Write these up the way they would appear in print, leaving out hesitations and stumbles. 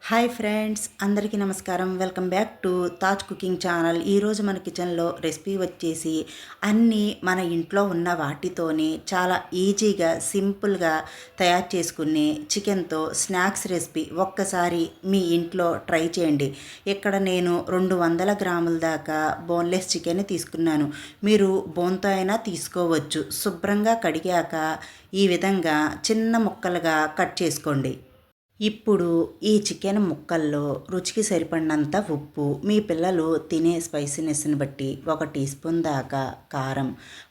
Hi friends, అందరికీ నమస్కారం. Welcome back to Taj cooking channel. ఈరోజు మన కిచెన్లో రెసిపీ వచ్చేసి అన్నీ మన ఇంట్లో ఉన్న వాటితోనే చాలా ఈజీగా సింపుల్గా తయారు చేసుకునే చికెన్తో స్నాక్స్ రెసిపీ ఒక్కసారి మీ ఇంట్లో ట్రై చేయండి. ఇక్కడ నేను 200 గ్రాముల దాకా బోన్లెస్ చికెన్ తీసుకున్నాను. మీరు బోన్తో అయినా తీసుకోవచ్చు. శుభ్రంగా కడిగాక ఈ విధంగా చిన్న ముక్కలుగా కట్ చేసుకోండి. ఇప్పుడు ఈ చికెన్ ముక్కల్లో రుచికి సరిపడినంత ఉప్పు, మీ పిల్లలు తినే స్పైసీనెస్ని బట్టి 1 టీ స్పూన్ దాకా కారం,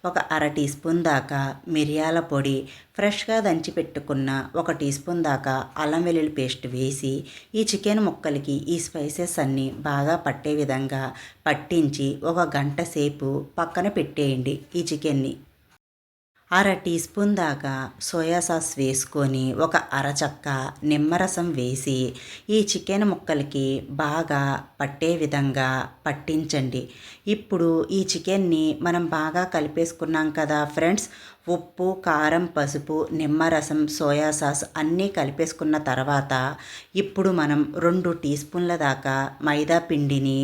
1/2 టీ స్పూన్ దాకా మిరియాల పొడి, ఫ్రెష్గా దంచి పెట్టుకున్న 1 టీ స్పూన్ దాకా అల్లం వెల్లుల్లి పేస్ట్ వేసి ఈ చికెన్ ముక్కలకి ఈ స్పైసెస్ అన్నీ బాగా పట్టే విధంగా పట్టించి 1 గంట సేపు పక్కన పెట్టేయండి. ఈ చికెన్ని 1/2 టీ స్పూన్ దాకా సోయా సాస్ వేసుకొని 1 అరచక్క నిమ్మరసం వేసి ఈ చికెన్ ముక్కలకి బాగా పట్టే విధంగా పట్టించండి. ఇప్పుడు ఈ చికెన్ని మనం బాగా కలిపేసుకున్నాం కదా ఫ్రెండ్స్. ఉప్పు, కారం, పసుపు, నిమ్మరసం, సోయా సాస్ అన్నీ కలిపేసుకున్న తర్వాత ఇప్పుడు మనం 2 టీ స్పూన్ల దాకా మైదా పిండిని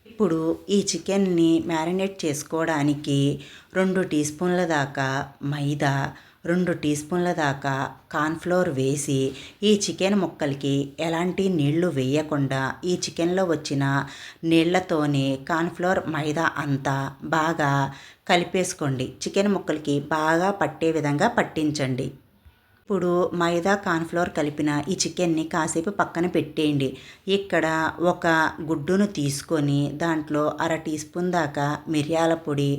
ఇప్పుడు ఈ చికెన్ని మ్యారినేట్ చేసుకోవడానికి 2 టీ స్పూన్ల దాకా మైదా, 2 టీ స్పూన్ల దాకా కార్న్ఫ్లోర్ వేసి ఈ చికెన్ ముక్కలకి ఎలాంటి నీళ్లు వేయకుండా ఈ చికెన్లో వచ్చిన నీళ్లతోనే కార్న్ఫ్లోర్ మైదా అంతా బాగా కలిపేసుకోండి. చికెన్ ముక్కలకి బాగా పట్టే విధంగా పట్టించండి. ఇప్పుడు మైదా కార్న్ఫ్లోర్ కలిపిన ఈ చికెన్ని కాసేపు పక్కన పెట్టేయండి. ఇక్కడ ఒక గుడ్డును తీసుకొని దాంట్లో 1/2 టీ స్పూన్ దాకా మిరియాల పొడి,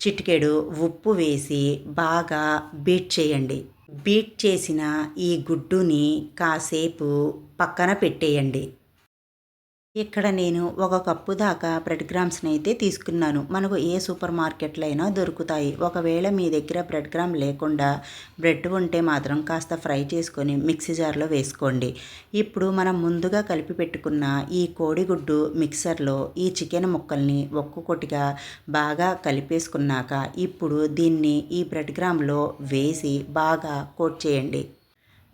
చిటికెడు ఉప్పు వేసి బాగా బీట్ చేయండి. బీట్ చేసిన ఈ గుడ్డుని కాసేపు పక్కన పెట్టేయండి. ఇక్కడ నేను 1 కప్పు దాకా బ్రెడ్ క్రమ్స్ని అయితే తీసుకున్నాను. మనకు ఏ సూపర్ మార్కెట్లో అయినా దొరుకుతాయి. ఒకవేళ మీ దగ్గర బ్రెడ్ క్రమ్ లేకుండా బ్రెడ్ ఉంటే మాత్రం కాస్త ఫ్రై చేసుకొని మిక్సీ జార్లో వేసుకోండి. ఇప్పుడు మనం ముందుగా కలిపి పెట్టుకున్న ఈ కోడిగుడ్డు మిక్సర్లో ఈ చికెన్ ముక్కల్ని ఒక్కొక్కటిగా బాగా కలిపేసుకున్నాక ఇప్పుడు దీన్ని ఈ బ్రెడ్ క్రమ్లో వేసి బాగా కోట్ చేయండి.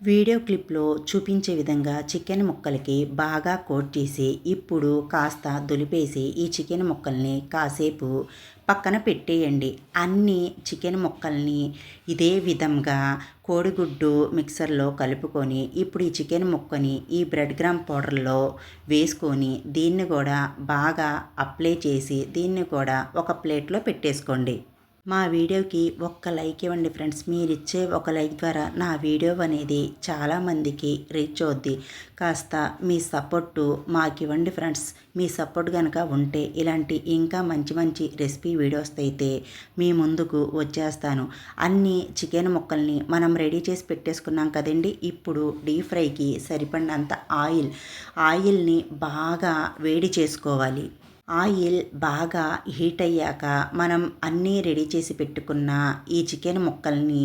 వీడియో క్లిప్లో చూపించే విధంగా చికెన్ ముక్కలకి బాగా కోట్ చేసి ఇప్పుడు కాస్త దులిపేసి ఈ చికెన్ ముక్కల్ని కాసేపు పక్కన పెట్టేయండి. అన్ని చికెన్ ముక్కల్ని ఇదే విధంగా కోడిగుడ్డు మిక్సర్లో కలుపుకొని ఇప్పుడు ఈ చికెన్ ముక్కని ఈ బ్రెడ్ క్రమ్ పౌడర్లో వేసుకొని దీన్ని కూడా బాగా అప్లై చేసి దీన్ని కూడా ఒక ప్లేట్లో పెట్టేసుకోండి. మా వీడియోకి ఒక్క లైక్ ఇవ్వండి ఫ్రెండ్స్. మీరు ఇచ్చే ఒక లైక్ ద్వారా నా వీడియో అనేది చాలామందికి రీచ్ అవుద్ది. కాస్త మీ సపోర్టు మాకు ఇవ్వండి ఫ్రెండ్స్. మీ సపోర్ట్ కనుక ఉంటే ఇలాంటి ఇంకా మంచి మంచి రెసిపీ వీడియోస్ అయితే మీ ముందుకు వచ్చేస్తాను. అన్ని చికెన్ ముక్కల్ని మనం రెడీ చేసి పెట్టేసుకున్నాం కదండి. ఇప్పుడు డీప్ ఫ్రైకి సరిపడినంత ఆయిల్ని బాగా వేడి చేసుకోవాలి. ఆయిల్ బాగా హీట్ అయ్యాక మనం అన్నీ రెడీ చేసి పెట్టుకున్న ఈ చికెన్ ముక్కల్ని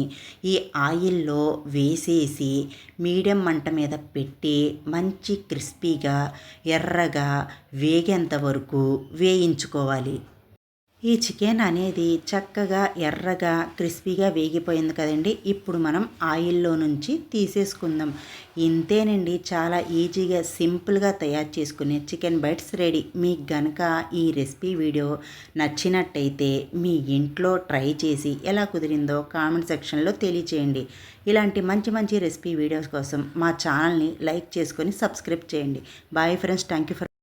ఈ ఆయిల్లో వేసేసి మీడియం మంట మీద పెట్టి మంచి క్రిస్పీగా ఎర్రగా వేగేంత వరకు వేయించుకోవాలి. ఈ చికెన్ అనేది చక్కగా ఎర్రగా క్రిస్పీగా వేగిపోయింది కదండి. ఇప్పుడు మనం ఆయిల్లో నుంచి తీసేసుకుందాం. ఇంతేనండి, చాలా ఈజీగా సింపుల్గా తయారు చేసుకునే చికెన్ బైట్స్ రెడీ. మీకు గనక ఈ రెసిపీ వీడియో నచ్చినట్టయితే మీ ఇంట్లో ట్రై చేసి ఎలా కుదిరిందో కామెంట్ సెక్షన్లో తెలియచేయండి. ఇలాంటి మంచి మంచి రెసిపీ వీడియోస్ కోసం మా ఛానల్ని లైక్ చేసుకొని సబ్స్క్రైబ్ చేయండి. Bye friends, thank you for